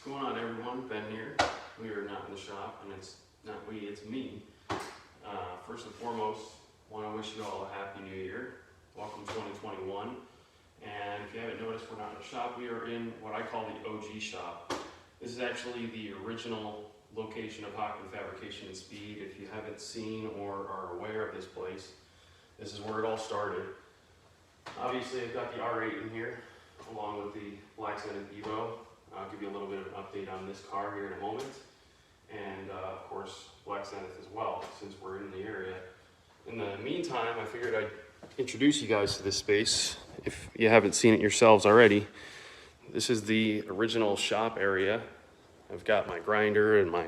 going on, everyone? Ben here. We are not in the shop, and it's not we, it's me. First and foremost, want to wish you all a happy new year. Welcome 2021. And if you haven't noticed, we're not in the shop. We are in what I call the OG shop. This is actually the original location of Hochman Fabrication and Speed. If you haven't seen or are aware of this place, this is where it all started. Obviously, I've got the R8 in here, along with the Black Zenith Evo. I'll give you a little bit of an update on this car here in a moment. And of course, Black Zenith as well, since we're in the area. In the meantime, I figured I'd introduce you guys to this space. If you haven't seen it yourselves already, this is the original shop area. I've got my grinder and my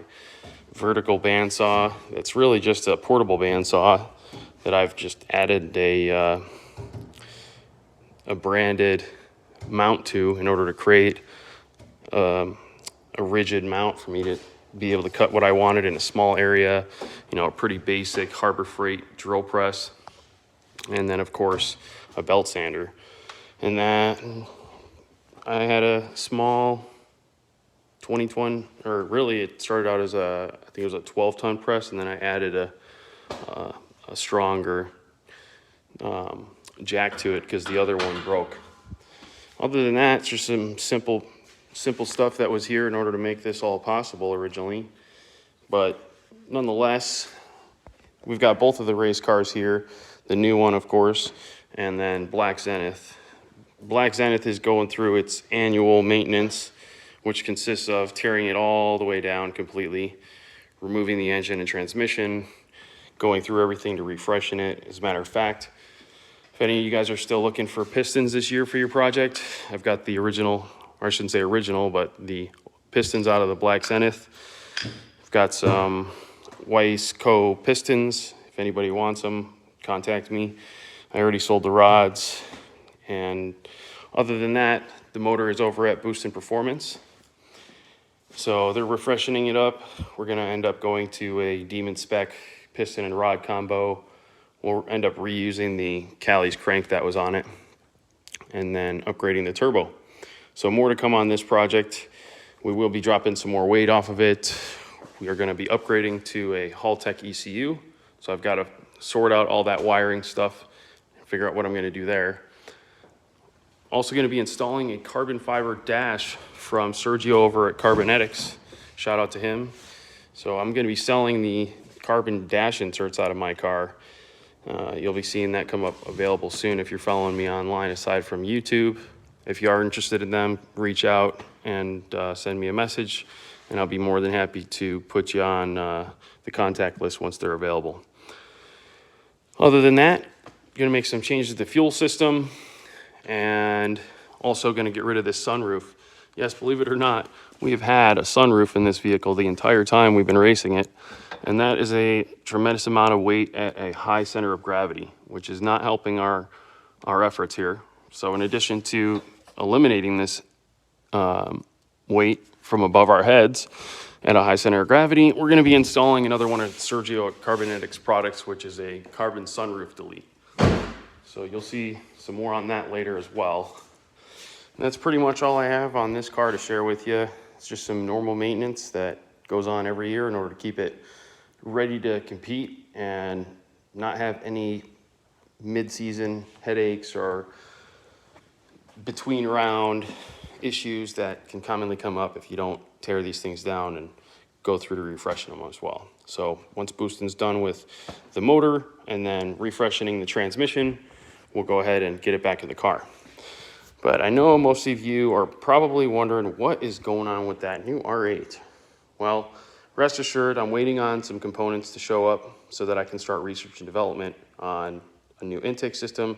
vertical bandsaw. That's really just a portable bandsaw that I've just added a branded mount to in order to create a rigid mount for me to be able to cut what I wanted in a small area. You know, a pretty basic Harbor Freight drill press, and then of course a belt sander. And that I had a small 20-ton, or really it started out as I think it was a 12-ton press, and then I added a stronger jack to it because the other one broke. Other than that, it's just some simple stuff that was here in order to make this all possible originally. But nonetheless, we've got both of the race cars here, the new one of course, and then Black Zenith. Black Zenith is going through its annual maintenance, which consists of tearing it all the way down completely, removing the engine and transmission, going through everything to refreshen it. As a matter of fact, if any of you guys are still looking for pistons this year for your project, I've got the original, or I shouldn't say original, but the pistons out of the Black Zenith. I've got some Weiss Co pistons. If anybody wants them, contact me. I already sold the rods. And other than that, the motor is over at Boost in Performance. So they're refreshing it up. We're gonna end up going to a Demon Spec piston and rod combo. We'll end up reusing the Callie's crank that was on it, and then upgrading the turbo. So more to come on this project. We will be dropping some more weight off of it. We are going to be upgrading to a Haltech ECU. So I've got to sort out all that wiring stuff and figure out what I'm going to do there. Also going to be installing a carbon fiber dash from Sergio over at Carbonetics. Shout out to him. So I'm going to be selling the carbon dash inserts out of my car. You'll be seeing that come up available soon if you're following me online aside from YouTube. If you are interested in them, reach out and send me a message, and I'll be more than happy to put you on the contact list once they're available. Other than that, going to make some changes to the fuel system, and also going to get rid of this sunroof. Yes, believe it or not, we have had a sunroof in this vehicle the entire time we've been racing it, and that is a tremendous amount of weight at a high center of gravity, which is not helping our efforts here. So in addition to eliminating this weight from above our heads at a high center of gravity, we're going to be installing another one of Sergio Carbonetics products, which is a carbon sunroof delete. So you'll see some more on that later as well. And that's pretty much all I have on this car to share with you. It's just some normal maintenance that goes on every year in order to keep it ready to compete and not have any mid-season headaches or between round issues that can commonly come up if you don't tear these things down and go through to refreshing them as well. So once boosting's done with the motor and then refreshing the transmission, we'll go ahead and get it back in the car. But I know most of you are probably wondering what is going on with that new R8. Well, rest assured, I'm waiting on some components to show up so that I can start research and development on a new intake system,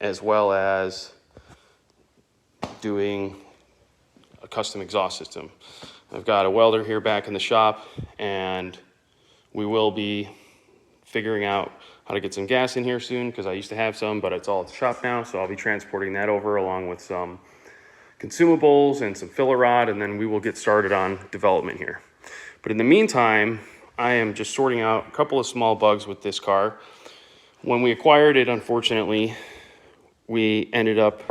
as well as doing a custom exhaust system. I've got a welder here back in the shop, and we will be figuring out how to get some gas in here soon, because I used to have some, but it's all at the shop now, so I'll be transporting that over along with some consumables and some filler rod, and then we will get started on development here. But in the meantime, I am just sorting out a couple of small bugs with this car. When we acquired it, unfortunately, we ended up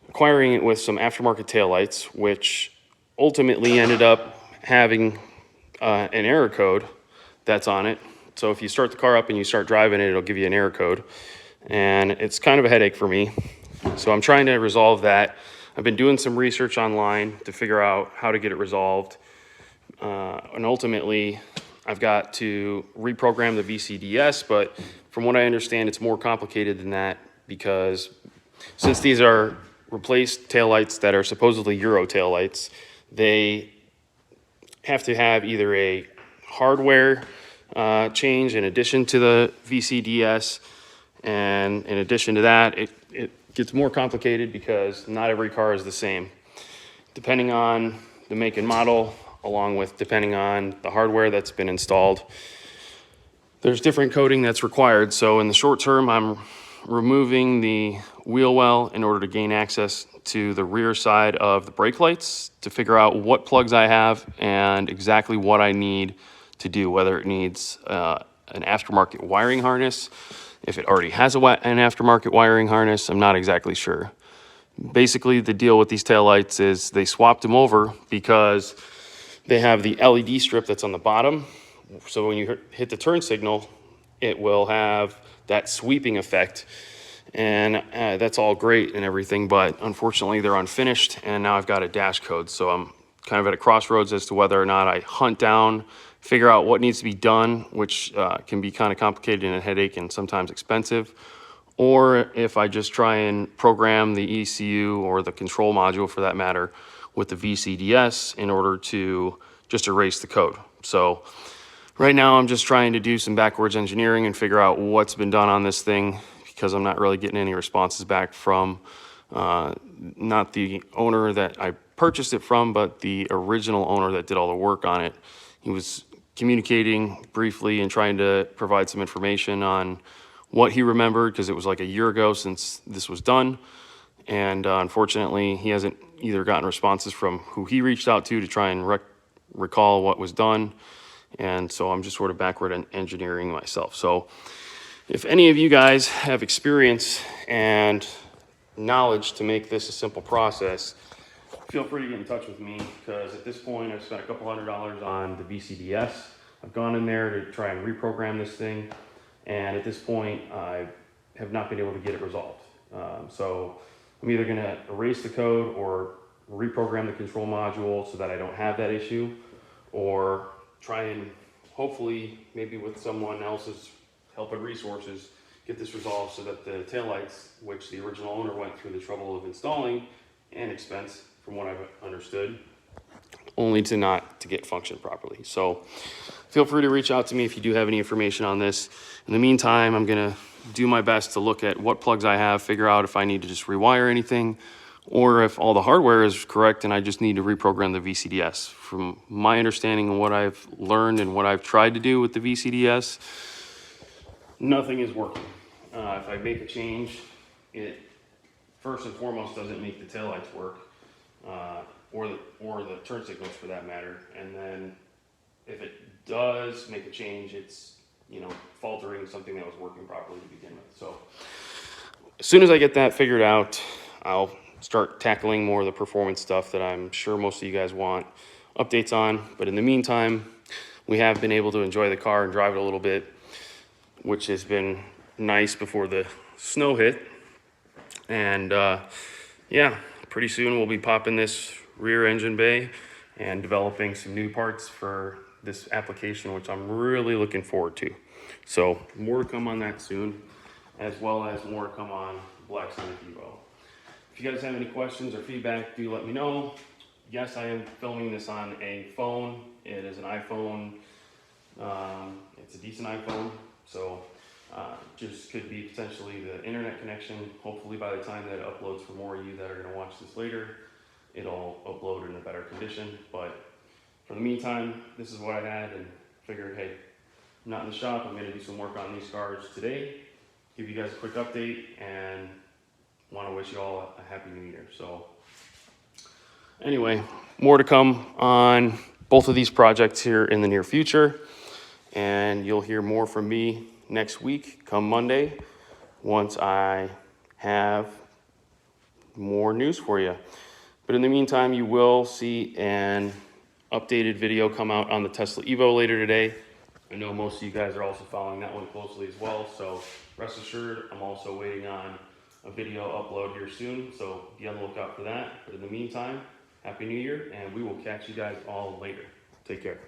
acquiring it with some aftermarket taillights, which ultimately ended up having an error code that's on it. So if you start the car up and you start driving it, it'll give you an error code. And it's kind of a headache for me. So I'm trying to resolve that. I've been doing some research online to figure out how to get it resolved. And ultimately, I've got to reprogram the VCDS, but from what I understand, it's more complicated than that, because since these are replaced taillights that are supposedly Euro taillights, they have to have either a hardware change in addition to the VCDS, and in addition to that, it gets more complicated because not every car is the same. Depending on the make and model, along with depending on the hardware that's been installed, there's different coding that's required. So in the short term, I'm removing the wheel well in order to gain access to the rear side of the brake lights to figure out what plugs I have and exactly what I need to do, whether it needs an aftermarket wiring harness. If it already has an aftermarket wiring harness, I'm not exactly sure. Basically, the deal with these taillights is they swapped them over because they have the LED strip that's on the bottom. So when you hit the turn signal, it will have that sweeping effect. And that's all great and everything, but unfortunately they're unfinished, and now I've got a dash code. So I'm kind of at a crossroads as to whether or not I hunt down, figure out what needs to be done, which can be kind of complicated and a headache and sometimes expensive, or if I just try and program the ECU or the control module for that matter with the VCDS in order to just erase the code. So right now I'm just trying to do some backwards engineering and figure out what's been done on this thing, because I'm not really getting any responses back from not the owner that I purchased it from, but the original owner that did all the work on it. He was communicating briefly and trying to provide some information on what he remembered, because it was like a year ago since this was done. And unfortunately, he hasn't either gotten responses from who he reached out to try and recall what was done. And so I'm just sort of backward engineering myself. So if any of you guys have experience and knowledge to make this a simple process, feel free to get in touch with me, because at this point I've spent a couple $100s on the VCDS. I've gone in there to try and reprogram this thing, and at this point I have not been able to get it resolved. So I'm either going to erase the code or reprogram the control module so that I don't have that issue, or try and hopefully, maybe with someone else's help and resources, get this resolved so that the taillights, which the original owner went through the trouble of installing and expense, from what I've understood, only to not to get function properly. So feel free to reach out to me if you do have any information on this. In the meantime, I'm gonna do my best to look at what plugs I have, figure out if I need to just rewire anything, or if all the hardware is correct and I just need to reprogram the VCDS. From my understanding and what I've learned and what I've tried to do with the VCDS, nothing is working. If I make a change, it first and foremost doesn't make the taillights work, or the turn signals for that matter. And then if it does make a change, it's faltering something that was working properly to begin with. So as soon as I get that figured out, I'll start tackling more of the performance stuff that I'm sure most of you guys want updates on. But in the meantime, we have been able to enjoy the car and drive it a little bit, which has been nice before the snow hit. And yeah, pretty soon we'll be popping this rear engine bay and developing some new parts for this application, which I'm really looking forward to. So more to come on that soon, as well as more to come on Black Sonic Evo. If you guys have any questions or feedback, do let me know. Yes, I am filming this on a phone. It is an iPhone. It's a decent iPhone, so just could be potentially the internet connection. Hopefully by the time that it uploads, for more of you that are going to watch this later, it'll upload in a better condition. But for the meantime, this is what I had, and figured, hey, I'm not in the shop. I'm going to do some work on these cars today, give you guys a quick update, and want to wish you all a happy new year. So anyway, more to come on both of these projects here in the near future, and you'll hear more from me next week come Monday once I have more news for you. But in the meantime, you will see an updated video come out on the Tesla Evo later today. I know most of you guys are also following that one closely as well, so rest assured, I'm also waiting on a video upload here soon, so be on the lookout for that. But in the meantime, Happy New Year, and we will catch you guys all later. Take care.